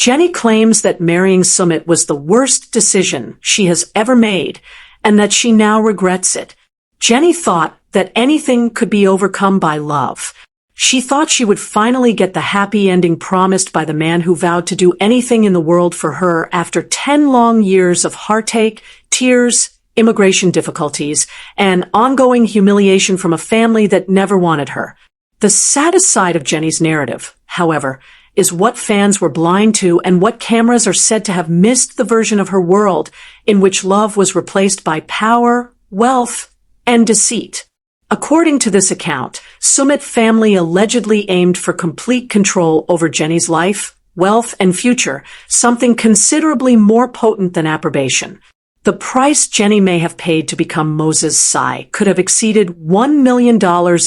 Jenny claims that marrying Sumit was the worst decision she has ever made, and that she now regrets it. Jenny thought that anything could be overcome by love. She thought she would finally get the happy ending promised by the man who vowed to do anything in the world for her after 10 long years of heartache, tears, immigration difficulties, and ongoing humiliation from a family that never wanted her. The saddest side of Jenny's narrative, however, is what fans were blind to and what cameras are said to have missed the version of her world in which love was replaced by power, wealth, and deceit. According to this account, Sumit family allegedly aimed for complete control over Jenny's life, wealth, and future, something considerably more potent than approbation. The price Jenny may have paid to become Moses' Sai could have exceeded $1 million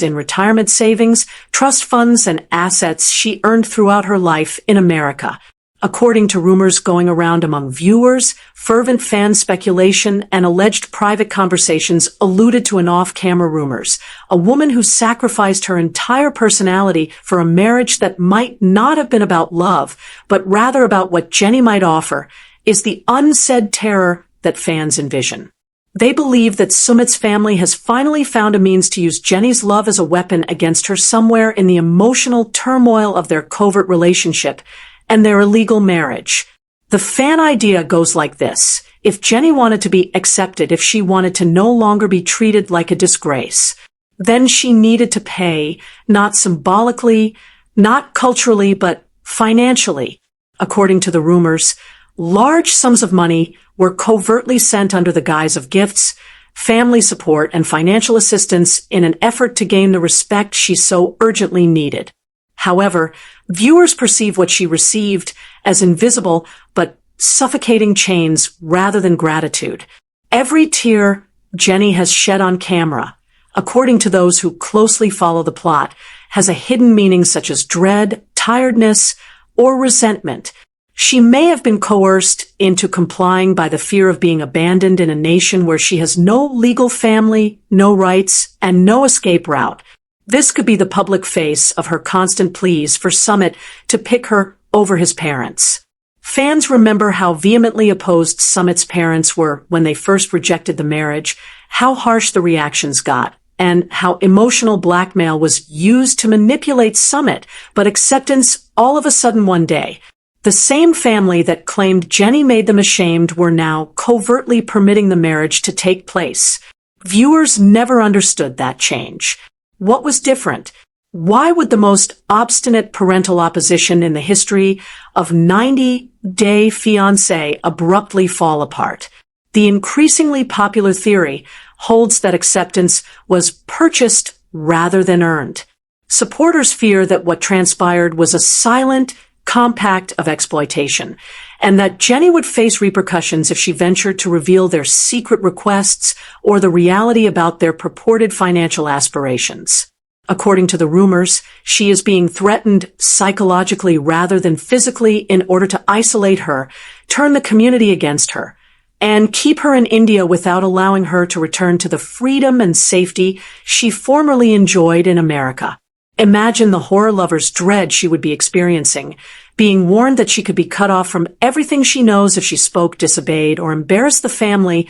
in retirement savings, trust funds, and assets she earned throughout her life in America. According to rumors going around among viewers, fervent fan speculation, and alleged private conversations alluded to an off-camera rumors. A woman who sacrificed her entire personality for a marriage that might not have been about love, but rather about what Jenny might offer, is the unsaid terror that fans envision. They believe that Sumit's family has finally found a means to use Jenny's love as a weapon against her somewhere in the emotional turmoil of their covert relationship and their illegal marriage. The fan idea goes like this: if Jenny wanted to be accepted, if she wanted to no longer be treated like a disgrace, then she needed to pay, not symbolically, not culturally, but financially. According to the rumors, large sums of money were covertly sent under the guise of gifts, family support, and financial assistance in an effort to gain the respect she so urgently needed. However, viewers perceive what she received as invisible but suffocating chains rather than gratitude. Every tear Jenny has shed on camera, according to those who closely follow the plot, has a hidden meaning such as dread, tiredness, or resentment. She may have been coerced into complying by the fear of being abandoned in a nation where she has no legal family, no rights, and no escape route. This could be the public face of her constant pleas for Sumit to pick her over his parents. Fans remember how vehemently opposed Sumit's parents were when they first rejected the marriage, how harsh the reactions got, and how emotional blackmail was used to manipulate Sumit, but acceptance all of a sudden one day. The same family that claimed Jenny made them ashamed were now covertly permitting the marriage to take place. Viewers never understood that change. What was different? Why would the most obstinate parental opposition in the history of 90 Day Fiancé abruptly fall apart? The increasingly popular theory holds that acceptance was purchased rather than earned. Supporters fear that what transpired was a silent compact of exploitation, and that Jenny would face repercussions if she ventured to reveal their secret requests or the reality about their purported financial aspirations. According to the rumors, she is being threatened psychologically rather than physically in order to isolate her, turn the community against her, and keep her in India without allowing her to return to the freedom and safety she formerly enjoyed in America. Imagine the horror lover's dread she would be experiencing, being warned that she could be cut off from everything she knows if she spoke, disobeyed, or embarrassed the family.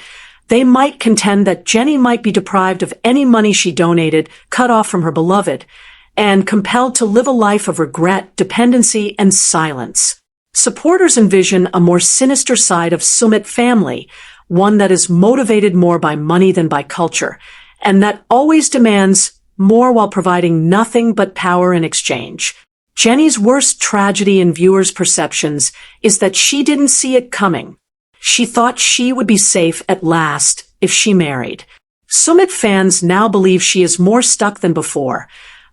They might contend that Jenny might be deprived of any money she donated, cut off from her beloved, and compelled to live a life of regret, dependency, and silence. Supporters envision a more sinister side of Sumit family, one that is motivated more by money than by culture, and that always demands more while providing nothing but power in exchange. Jenny's worst tragedy in viewers' perceptions is that she didn't see it coming. She thought she would be safe at last if she married. Sumit fans now believe she is more stuck than before,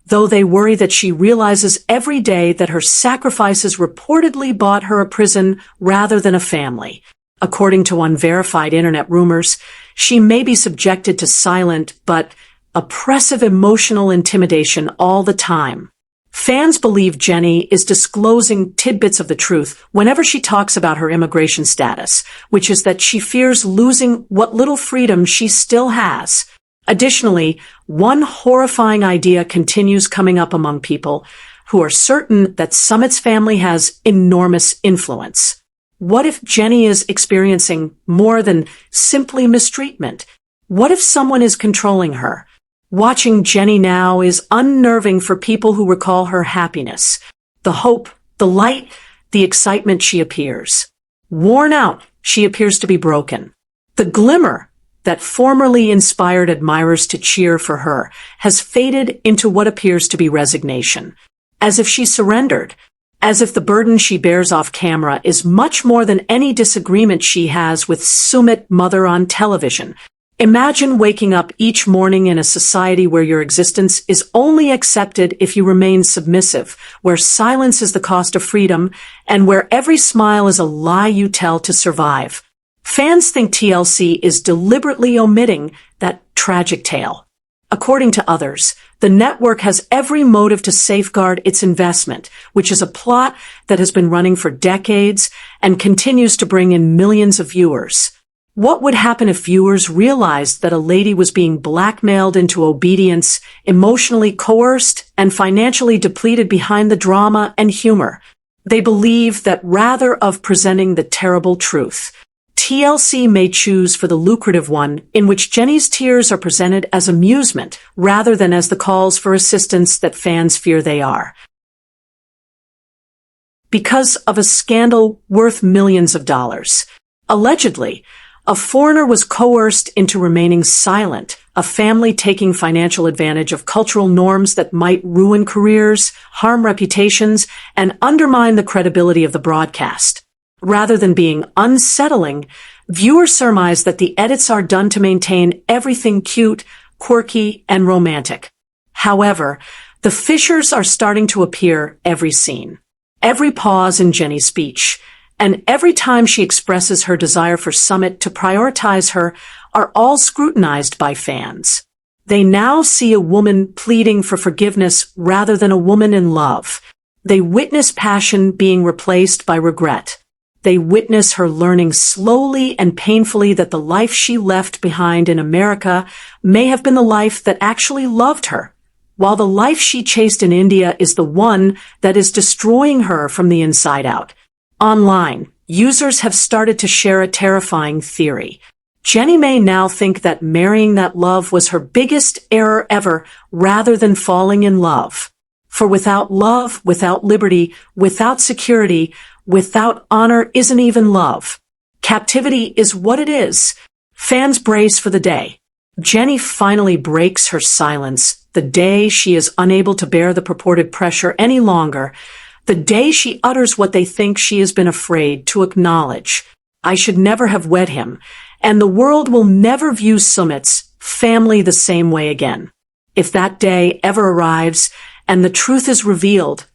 though they worry that she realizes every day that her sacrifices reportedly bought her a prison rather than a family. According to unverified internet rumors, she may be subjected to silent but oppressive emotional intimidation all the time. Fans believe Jenny is disclosing tidbits of the truth whenever she talks about her immigration status, which is that she fears losing what little freedom she still has. Additionally, one horrifying idea continues coming up among people who are certain that Sumit's family has enormous influence. What if Jenny is experiencing more than simply mistreatment? What if someone is controlling her? Watching Jenny now is unnerving for people who recall her happiness, the hope, the light, the excitement she appears. Worn out, she appears to be broken. The glimmer that formerly inspired admirers to cheer for her has faded into what appears to be resignation, as if she surrendered, as if the burden she bears off camera is much more than any disagreement she has with Sumit mother on television. Imagine waking up each morning in a society where your existence is only accepted if you remain submissive, where silence is the cost of freedom, and where every smile is a lie you tell to survive. Fans think TLC is deliberately omitting that tragic tale. According to others, the network has every motive to safeguard its investment, which is a plot that has been running for decades and continues to bring in millions of viewers. What would happen if viewers realized that a lady was being blackmailed into obedience, emotionally coerced, and financially depleted behind the drama and humor? They believe that rather of presenting the terrible truth, TLC may choose for the lucrative one, in which Jenny's tears are presented as amusement rather than as the calls for assistance that fans fear they are. Because of a scandal worth millions of dollars. Allegedly, a foreigner was coerced into remaining silent, a family taking financial advantage of cultural norms that might ruin careers, harm reputations, and undermine the credibility of the broadcast. Rather than being unsettling, viewers surmise that the edits are done to maintain everything cute, quirky, and romantic. However, the fissures are starting to appear every scene, every pause in Jenny's speech, and every time she expresses her desire for Sumit to prioritize her are all scrutinized by fans. They now see a woman pleading for forgiveness rather than a woman in love. They witness passion being replaced by regret. They witness her learning slowly and painfully that the life she left behind in America may have been the life that actually loved her, while the life she chased in India is the one that is destroying her from the inside out. Online, users have started to share a terrifying theory. Jenny may now think that marrying that love was her biggest error ever rather than falling in love. For without love, without liberty, without security, without honor isn't even love. Captivity is what it is. Fans brace for the day. Jenny finally breaks her silence, the day she is unable to bear the purported pressure any longer, the day she utters what they think she has been afraid to acknowledge. I should never have wed him, and the world will never view Sumit's family the same way again. If that day ever arrives and the truth is revealed,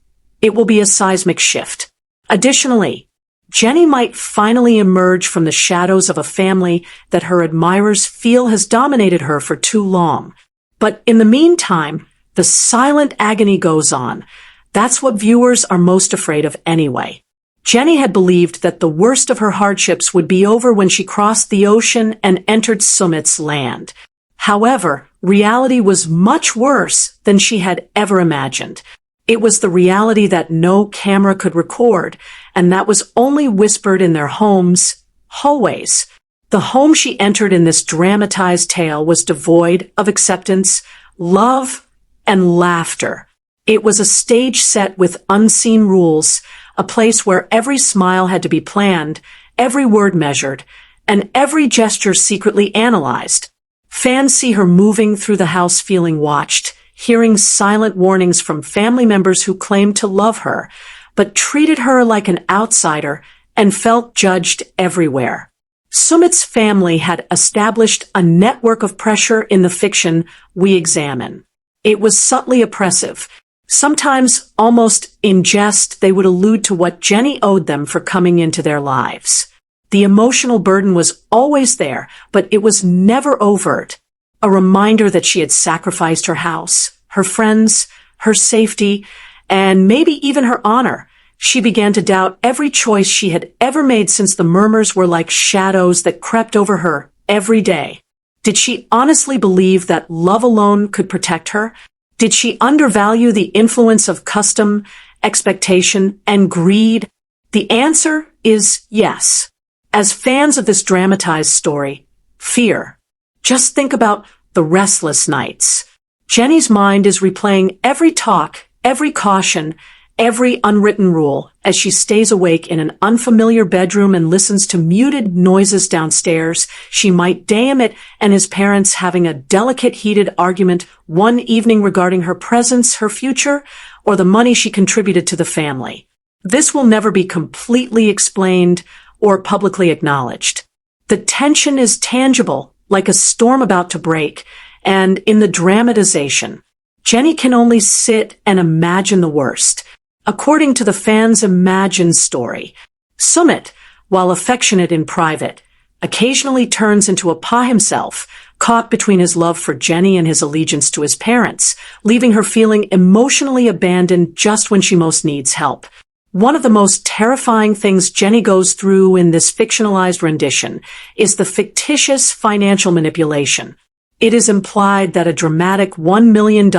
it will be a seismic shift. Additionally, Jenny might finally emerge from the shadows of a family that her admirers feel has dominated her for too long. But in the meantime, the silent agony goes on. That's what viewers are most afraid of anyway. Jenny had believed that the worst of her hardships would be over when she crossed the ocean and entered Sumit's land. However, reality was much worse than she had ever imagined. It was the reality that no camera could record, and that was only whispered in their homes' hallways. The home she entered in this dramatized tale was devoid of acceptance, love, and laughter. It was a stage set with unseen rules, a place where every smile had to be planned, every word measured, and every gesture secretly analyzed. Fans see her moving through the house feeling watched, hearing silent warnings from family members who claimed to love her, but treated her like an outsider and felt judged everywhere. Sumit's family had established a network of pressure in the fiction we examine. It was subtly oppressive. Sometimes, almost in jest, they would allude to what Jenny owed them for coming into their lives. The emotional burden was always there, but it was never overt. A reminder that she had sacrificed her house, her friends, her safety, and maybe even her honor. She began to doubt every choice she had ever made since the murmurs were like shadows that crept over her every day. Did she honestly believe that love alone could protect her? Did she undervalue the influence of custom, expectation, and greed? The answer is yes. As fans of this dramatized story, fear. Just think about the restless nights. Jenny's mind is replaying every talk, every caution, every unwritten rule as she stays awake in an unfamiliar bedroom and listens to muted noises downstairs. She might damn it and his parents having a delicate, heated argument one evening regarding her presence, her future, or the money she contributed to the family. This will never be completely explained or publicly acknowledged. The tension is tangible, like a storm about to break, and in the dramatization, Jenny can only sit and imagine the worst. According to the fans' imagined story, Sumit, while affectionate in private, occasionally turns into a pa himself, caught between his love for Jenny and his allegiance to his parents, leaving her feeling emotionally abandoned just when she most needs help. One of the most terrifying things Jenny goes through in this fictionalized rendition is the fictitious financial manipulation. It is implied that a dramatic $1 million, a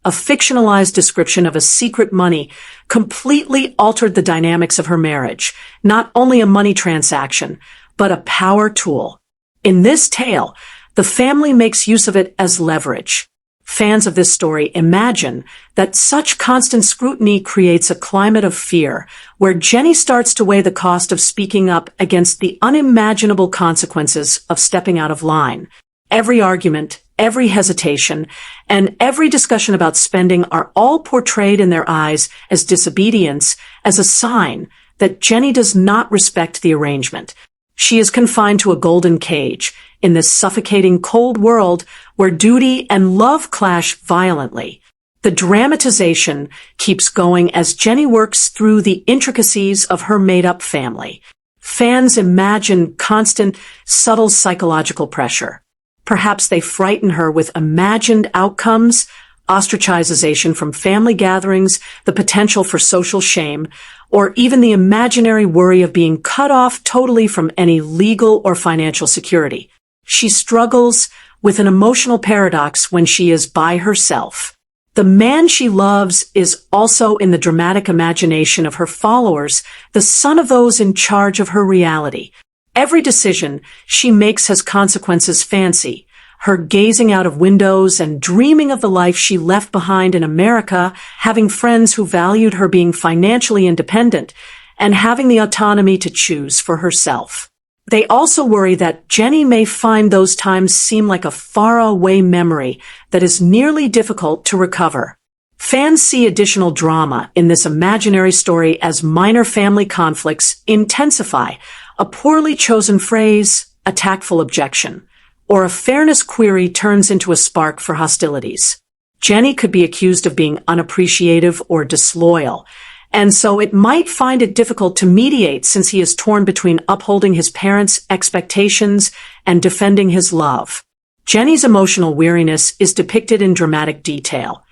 fictionalized description of a secret money, completely altered the dynamics of her marriage, not only a money transaction, but a power tool. In this tale, the family makes use of it as leverage. Fans of this story imagine that such constant scrutiny creates a climate of fear, where Jenny starts to weigh the cost of speaking up against the unimaginable consequences of stepping out of line. Every argument, every hesitation, and every discussion about spending are all portrayed in their eyes as disobedience, as a sign that Jenny does not respect the arrangement. She is confined to a golden cage in this suffocating cold world where duty and love clash violently. The dramatization keeps going as Jenny works through the intricacies of her made-up family. Fans imagine constant, subtle psychological pressure. Perhaps they frighten her with imagined outcomes, ostracization from family gatherings, the potential for social shame, or even the imaginary worry of being cut off totally from any legal or financial security. She struggles with an emotional paradox when she is by herself. The man she loves is also in the dramatic imagination of her followers, the son of those in charge of her reality. Every decision she makes has consequences. Fancy her gazing out of windows and dreaming of the life she left behind in America, having friends who valued her being financially independent, and having the autonomy to choose for herself. They also worry that Jenny may find those times seem like a faraway memory that is nearly difficult to recover. Fans see additional drama in this imaginary story as minor family conflicts intensify. A poorly chosen phrase, a tactful objection, or a fairness query turns into a spark for hostilities. Jenny could be accused of being unappreciative or disloyal, and so it might find it difficult to mediate since he is torn between upholding his parents' expectations and defending his love. Jenny's emotional weariness is depicted in dramatic detail,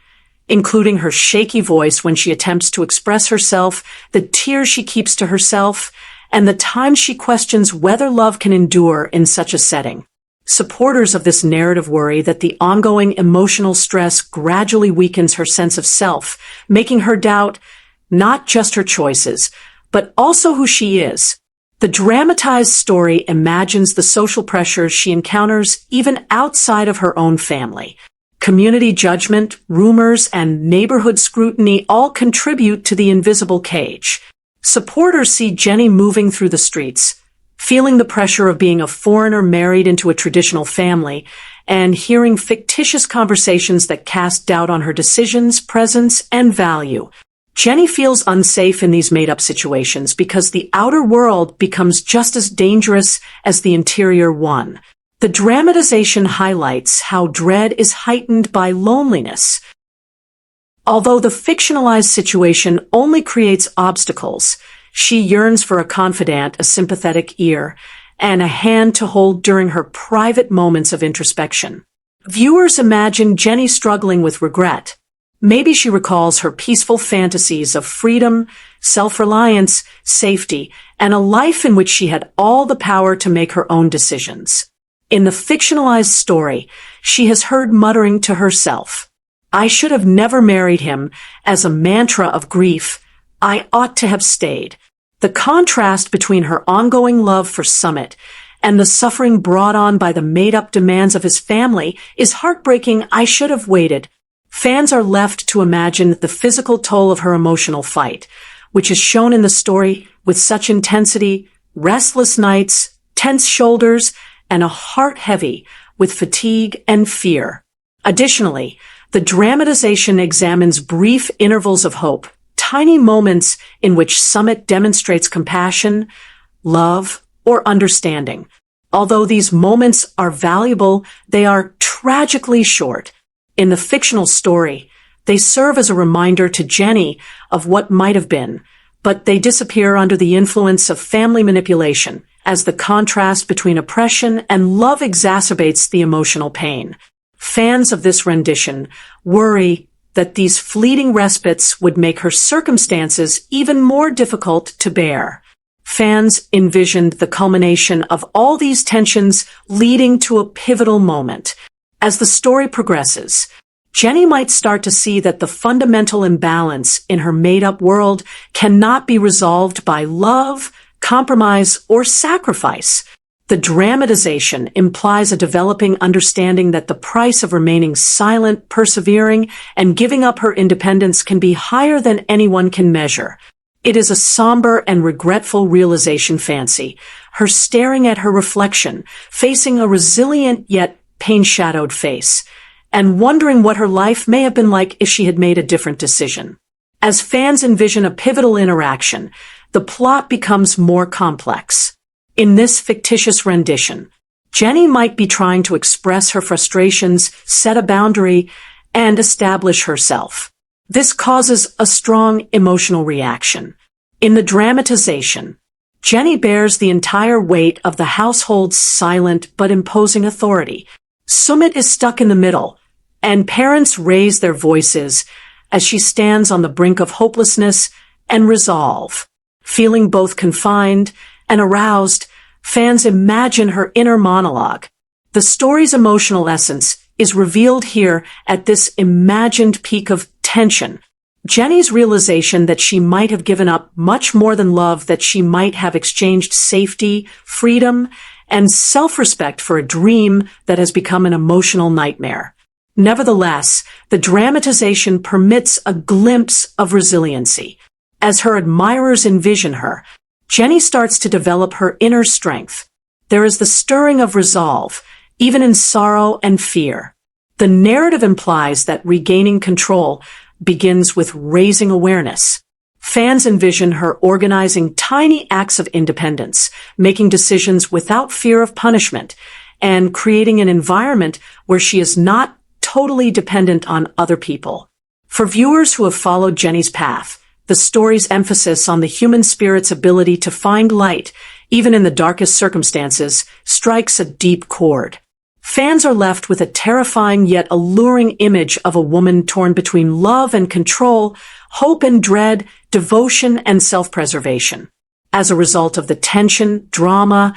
including her shaky voice when she attempts to express herself, the tears she keeps to herself, and the times she questions whether love can endure in such a setting. Supporters of this narrative worry that the ongoing emotional stress gradually weakens her sense of self, making her doubt not just her choices, but also who she is. The dramatized story imagines the social pressures she encounters even outside of her own family. Community judgment, rumors, and neighborhood scrutiny all contribute to the invisible cage. Supporters see Jenny moving through the streets, feeling the pressure of being a foreigner married into a traditional family, and hearing fictitious conversations that cast doubt on her decisions, presence, and value. Jenny feels unsafe in these made-up situations because the outer world becomes just as dangerous as the interior one. The dramatization highlights how dread is heightened by loneliness. Although the fictionalized situation only creates obstacles, she yearns for a confidant, a sympathetic ear, and a hand to hold during her private moments of introspection. Viewers imagine Jenny struggling with regret. Maybe she recalls her peaceful fantasies of freedom, self-reliance, safety, and a life in which she had all the power to make her own decisions. In the fictionalized story, she has heard muttering to herself, I should have never married him. As a mantra of grief, I ought to have stayed. The contrast between her ongoing love for Sumit and the suffering brought on by the made-up demands of his family is heartbreaking. I should have waited. Fans are left to imagine the physical toll of her emotional fight, which is shown in the story with such intensity, restless nights, tense shoulders, and a heart heavy with fatigue and fear. Additionally, the dramatization examines brief intervals of hope, tiny moments in which Sumit demonstrates compassion, love, or understanding. Although these moments are valuable, they are tragically short. In the fictional story, they serve as a reminder to Jenny of what might have been, but they disappear under the influence of family manipulation, as the contrast between oppression and love exacerbates the emotional pain. Fans of this rendition worry that these fleeting respites would make her circumstances even more difficult to bear. Fans envisioned the culmination of all these tensions leading to a pivotal moment. As the story progresses, Jenny might start to see that the fundamental imbalance in her made-up world cannot be resolved by love, compromise, or sacrifice. The dramatization implies a developing understanding that the price of remaining silent, persevering, and giving up her independence can be higher than anyone can measure. It is a somber and regretful realization. Fiancé, her staring at her reflection, facing a resilient yet pain-shadowed face, and wondering what her life may have been like if she had made a different decision. As fans envision a pivotal interaction, the plot becomes more complex. In this fictitious rendition, Jenny might be trying to express her frustrations, set a boundary, and establish herself. This causes a strong emotional reaction. In the dramatization, Jenny bears the entire weight of the household's silent but imposing authority. Sumit is stuck in the middle, and parents raise their voices as she stands on the brink of hopelessness and resolve. Feeling both confined and aroused, fans imagine her inner monologue. The story's emotional essence is revealed here at this imagined peak of tension. Jenny's realization that she might have given up much more than love, that she might have exchanged safety, freedom, and self-respect for a dream that has become an emotional nightmare. Nevertheless, the dramatization permits a glimpse of resiliency. As her admirers envision her, Jenny starts to develop her inner strength. There is the stirring of resolve, even in sorrow and fear. The narrative implies that regaining control begins with raising awareness. Fans envision her organizing tiny acts of independence, making decisions without fear of punishment, and creating an environment where she is not totally dependent on other people. For viewers who have followed Jenny's path, the story's emphasis on the human spirit's ability to find light, even in the darkest circumstances, strikes a deep chord. Fans are left with a terrifying yet alluring image of a woman torn between love and control, hope and dread, devotion and self-preservation. As a result of the tension, drama,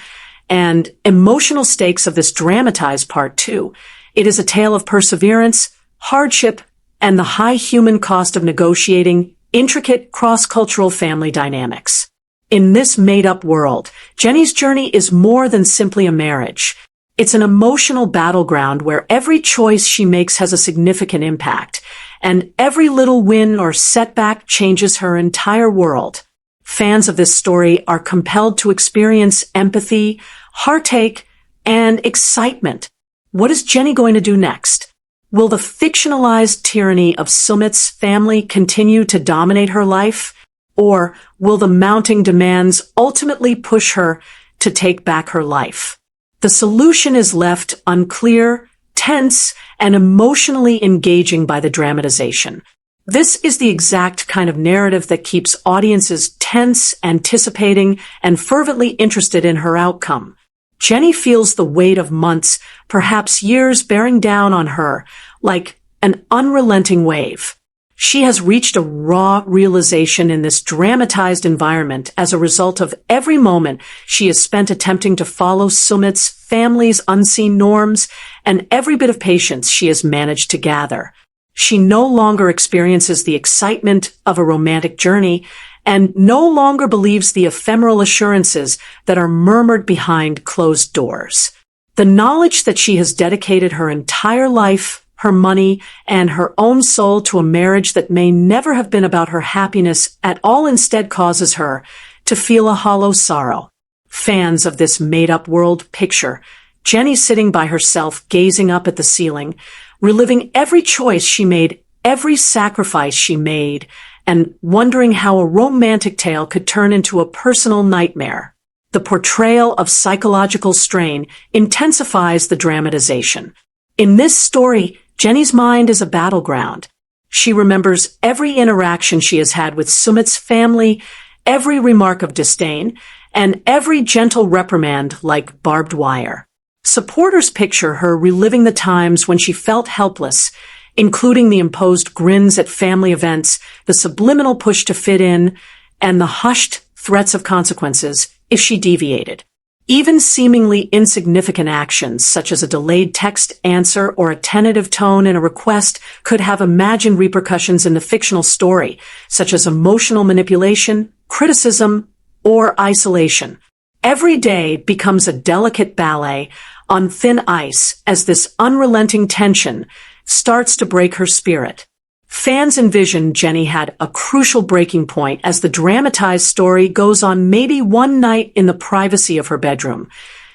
and emotional stakes of this dramatized part 2, it is a tale of perseverance, hardship, and the high human cost of negotiating intricate cross-cultural family dynamics. In this made-up world, Jenny's journey is more than simply a marriage. It's an emotional battleground where every choice she makes has a significant impact, and every little win or setback changes her entire world. Fans of this story are compelled to experience empathy, heartache, and excitement. What is Jenny going to do next? Will the fictionalized tyranny of Sumit's family continue to dominate her life? Or will the mounting demands ultimately push her to take back her life? The solution is left unclear, tense, and emotionally engaging by the dramatization. This is the exact kind of narrative that keeps audiences tense, anticipating, and fervently interested in her outcome. Jenny feels the weight of months, perhaps years, bearing down on her like an unrelenting wave. She has reached a raw realization in this dramatized environment as a result of every moment she has spent attempting to follow Sumit's family's unseen norms and every bit of patience she has managed to gather. She no longer experiences the excitement of a romantic journey and no longer believes the ephemeral assurances that are murmured behind closed doors. The knowledge that she has dedicated her entire life, her money, and her own soul to a marriage that may never have been about her happiness at all instead causes her to feel a hollow sorrow. Fans of this made-up world picture Jenny sitting by herself, gazing up at the ceiling, reliving every choice she made, every sacrifice she made, and wondering how a romantic tale could turn into a personal nightmare. The portrayal of psychological strain intensifies the dramatization. In this story, Jenny's mind is a battleground. She remembers every interaction she has had with Sumit's family, every remark of disdain, and every gentle reprimand like barbed wire. Supporters picture her reliving the times when she felt helpless, including the imposed grins at family events, the subliminal push to fit in, and the hushed threats of consequences if she deviated. Even seemingly insignificant actions, such as a delayed text answer or a tentative tone in a request, could have imagined repercussions in the fictional story, such as emotional manipulation, criticism, or isolation. Every day becomes a delicate ballet on thin ice as this unrelenting tension starts to break her spirit. Fans envision Jenny had a crucial breaking point as the dramatized story goes on maybe one night in the privacy of her bedroom.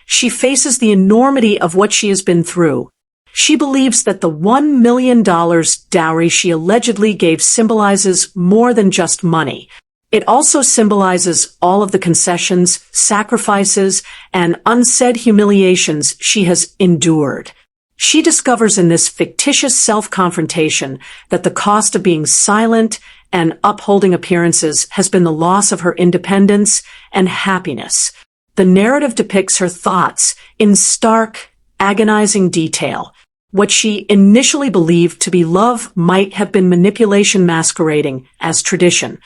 She faces the enormity of what she has been through. She believes that the $1 million dowry she allegedly gave symbolizes more than just money. It also symbolizes all of the concessions, sacrifices, and unsaid humiliations she has endured. She discovers in this fictitious self-confrontation that the cost of being silent and upholding appearances has been the loss of her independence and happiness. The narrative depicts her thoughts in stark, agonizing detail. What she initially believed to be love might have been manipulation masquerading as tradition.